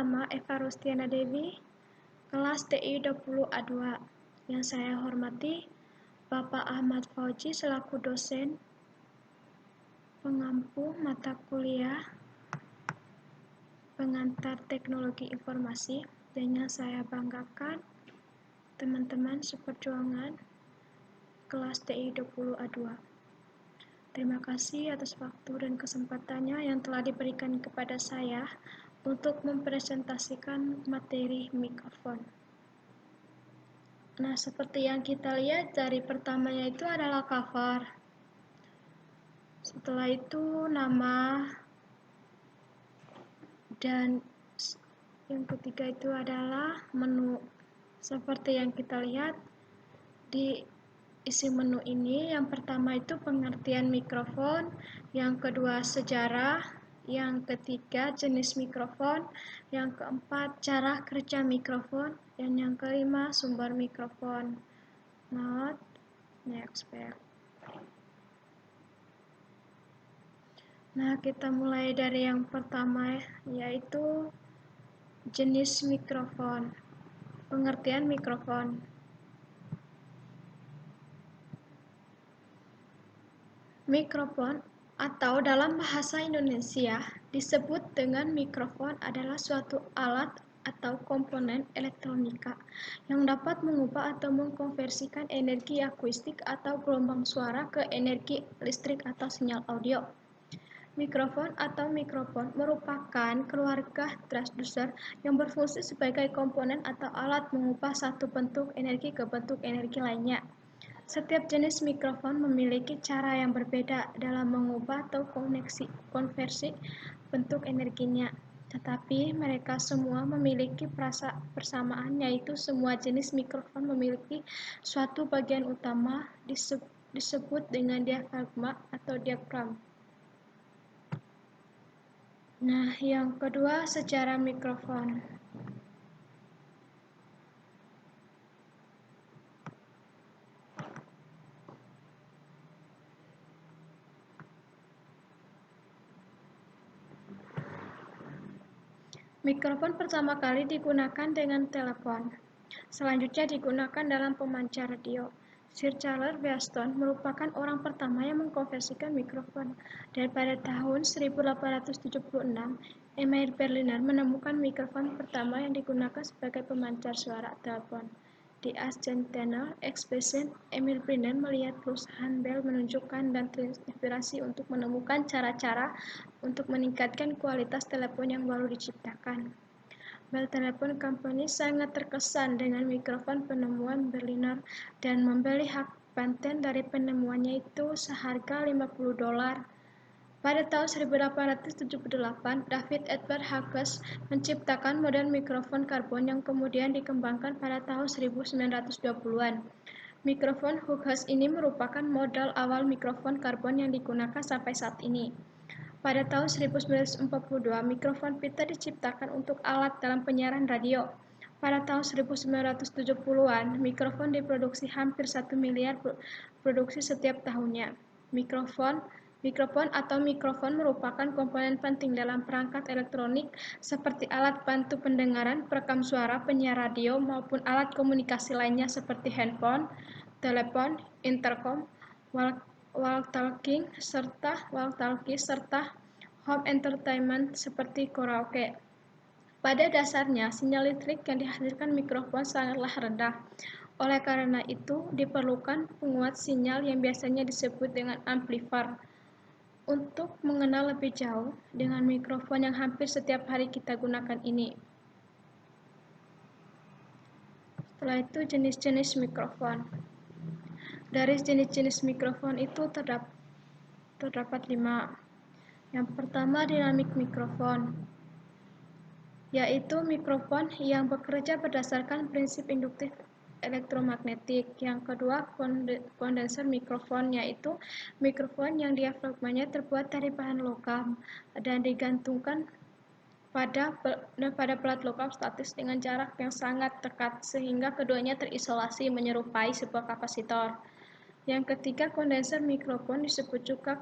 nama Eva Rustiana Dewi, kelas TI 20A2. Yang saya hormati Bapak Ahmad Fauji selaku dosen pengampu mata kuliah pengantar teknologi informasi, dan yang saya banggakan teman-teman seperjuangan kelas TI 20A2. Terima kasih atas waktu dan kesempatannya yang telah diberikan kepada saya untuk mempresentasikan materi mikrofon. Nah, seperti yang kita lihat dari pertamanya itu adalah cover. Setelah itu nama, dan yang ketiga itu adalah menu. Seperti yang kita lihat di isi menu ini, yang pertama itu pengertian mikrofon, yang kedua sejarah, yang ketiga jenis mikrofon, yang keempat cara kerja mikrofon, dan yang kelima sumber mikrofon. Not next page. Nah, kita mulai dari yang pertama, yaitu jenis mikrofon. Pengertian mikrofon. Mikrofon atau dalam bahasa Indonesia disebut dengan mikrofon adalah suatu alat atau komponen elektronika yang dapat mengubah atau mengkonversikan energi akustik atau gelombang suara ke energi listrik atau sinyal audio. Mikrofon atau mikrofon merupakan keluarga transducer yang berfungsi sebagai komponen atau alat mengubah satu bentuk energi ke bentuk energi lainnya. Setiap jenis mikrofon memiliki cara yang berbeda dalam mengubah atau konversi bentuk energinya. Tetapi mereka semua memiliki persamaan, yaitu semua jenis mikrofon memiliki suatu bagian utama disebut dengan diafragma atau diaphragm. Nah, yang kedua sejarah mikrofon. Mikrofon pertama kali digunakan dengan telepon. Selanjutnya digunakan dalam pemancar radio. Sir Charles Bairstow merupakan orang pertama yang mengkonversikan mikrofon. Dan pada tahun 1876, Emil Berliner menemukan mikrofon pertama yang digunakan sebagai pemancar suara telepon. Di Ascensional Expression, Emil Berliner melihat perusahaan Bell menunjukkan dan terinspirasi untuk menemukan cara-cara untuk meningkatkan kualitas telepon yang baru diciptakan. Bell Telephone Company sangat terkesan dengan mikrofon penemuan Berliner dan membeli hak paten dari penemuannya itu seharga $50. Pada tahun 1878, David Edward Hughes menciptakan model mikrofon karbon yang kemudian dikembangkan pada tahun 1920-an. Mikrofon Hughes ini merupakan model awal mikrofon karbon yang digunakan sampai saat ini. Pada tahun 1942, mikrofon pita diciptakan untuk alat dalam penyiaran radio. Pada tahun 1970-an, mikrofon diproduksi hampir 1 miliar produksi setiap tahunnya. Mikrofon atau mikrofon merupakan komponen penting dalam perangkat elektronik seperti alat bantu pendengaran, perekam suara, penyiar radio, maupun alat komunikasi lainnya seperti handphone, telepon, intercom, walkie-talkie, serta home entertainment seperti karaoke. Pada dasarnya, sinyal listrik yang dihasilkan mikrofon sangatlah rendah. Oleh karena itu, diperlukan penguat sinyal yang biasanya disebut dengan amplifier. Untuk mengenal lebih jauh dengan mikrofon yang hampir setiap hari kita gunakan ini. Setelah itu, jenis-jenis mikrofon. Dari jenis-jenis mikrofon itu terdapat 5. Yang pertama, dynamic mikrofon, yaitu mikrofon yang bekerja berdasarkan prinsip induktif elektromagnetik. Yang kedua, kondenser mikrofon, yaitu mikrofon yang diafragmanya terbuat dari bahan logam dan digantungkan pada plat logam statis dengan jarak yang sangat dekat sehingga keduanya terisolasi menyerupai sebuah kapasitor. Yang ketiga, kondenser mikrofon disebut juga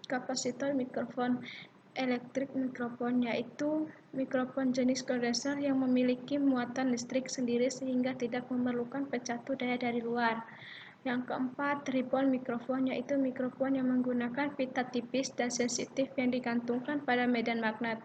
kapasitor mikrofon, elektrik mikrofon, yaitu mikrofon jenis kondenser yang memiliki muatan listrik sendiri sehingga tidak memerlukan pencatu daya dari luar. Yang keempat, ribbon mikrofon, yaitu mikrofon yang menggunakan pita tipis dan sensitif yang digantungkan pada medan magnet.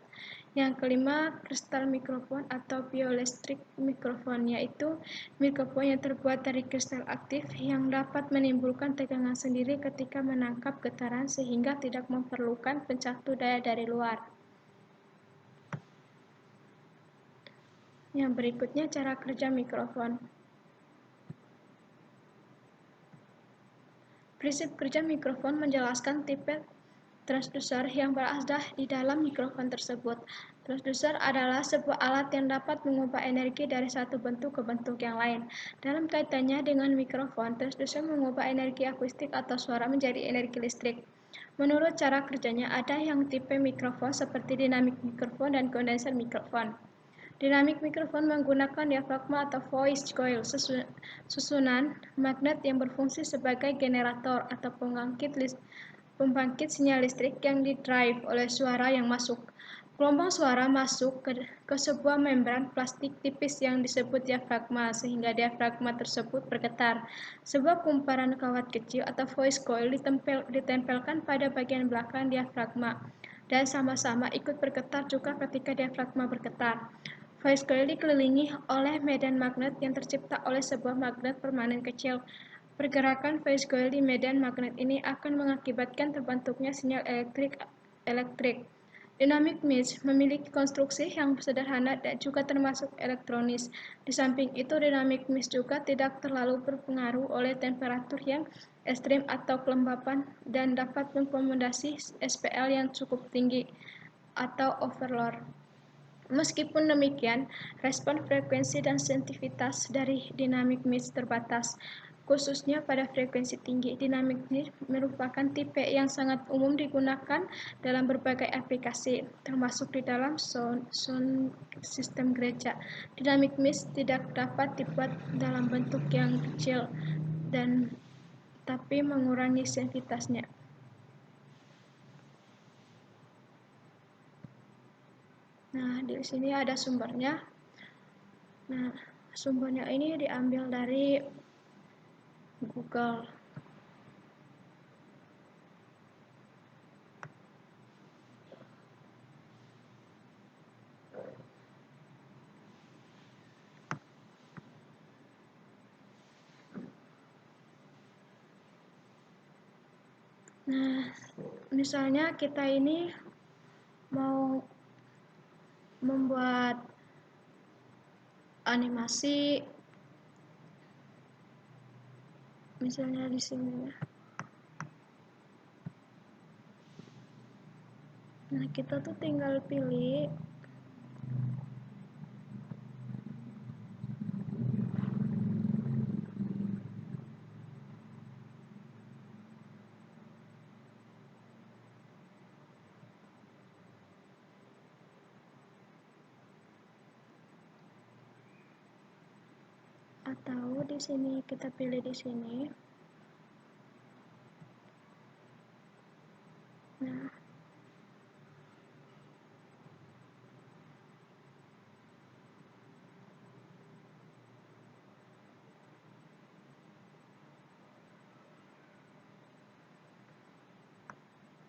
Yang kelima, kristal mikrofon atau bioelektrik mikrofon, yaitu mikrofon yang terbuat dari kristal aktif yang dapat menimbulkan tegangan sendiri ketika menangkap getaran sehingga tidak memerlukan pencatu daya dari luar. Yang berikutnya cara kerja mikrofon. Prinsip kerja mikrofon menjelaskan tipe transducer yang berada di dalam mikrofon tersebut. Transducer adalah sebuah alat yang dapat mengubah energi dari satu bentuk ke bentuk yang lain. Dalam kaitannya dengan mikrofon, transducer mengubah energi akustik atau suara menjadi energi listrik. Menurut cara kerjanya, ada yang tipe mikrofon seperti dynamic mikrofon dan condenser mikrofon. Dynamic mikrofon menggunakan diafragma atau voice coil, susunan magnet yang berfungsi sebagai generator atau pembangkit sinyal listrik yang didrive oleh suara yang masuk. Gelombang suara masuk ke sebuah membran plastik tipis yang disebut diafragma, sehingga diafragma tersebut bergetar. Sebuah kumparan kawat kecil atau voice coil ditempelkan pada bagian belakang diafragma, dan sama-sama ikut bergetar juga ketika diafragma bergetar. Voice coil dikelilingi oleh medan magnet yang tercipta oleh sebuah magnet permanen kecil. Pergerakan voice coil di medan magnet ini akan mengakibatkan terbentuknya sinyal elektrik. Dynamic mesh memiliki konstruksi yang sederhana dan juga termasuk elektronis. Di samping itu, dynamic mesh juga tidak terlalu berpengaruh oleh temperatur yang ekstrim atau kelembapan dan dapat mengakomodasi SPL yang cukup tinggi atau overload. Meskipun demikian, respon frekuensi dan sensitivitas dari dynamic mesh terbatas, khususnya pada frekuensi tinggi. Dynamic mesh merupakan tipe yang sangat umum digunakan dalam berbagai aplikasi, termasuk di dalam sound sistem gereja. Dynamic mesh tidak dapat dibuat dalam bentuk yang kecil tapi mengurangi sensitivitasnya. Nah, di sini ada sumbernya. Nah, sumbernya ini diambil dari Google. Nah, misalnya kita ini mau membuat animasi, misalnya di sini. Nah, kita tuh tinggal pilih atau di sini kita pilih di sini.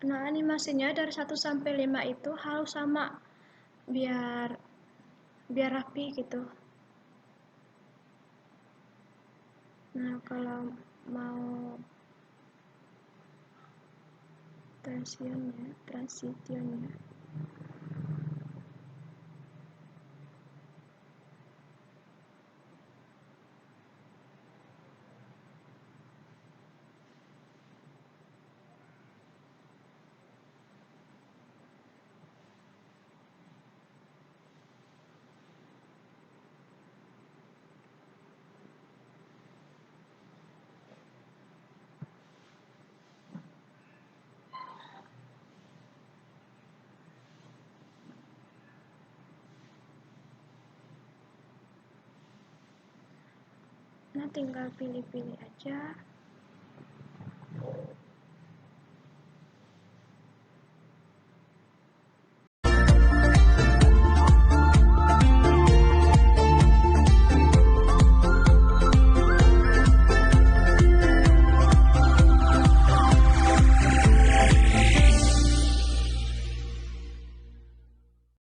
Nah, animasinya dari 1 sampai 5 itu harus sama biar rapi gitu. Nah, kalau mau transitionnya. Nah, tinggal pilih-pilih aja.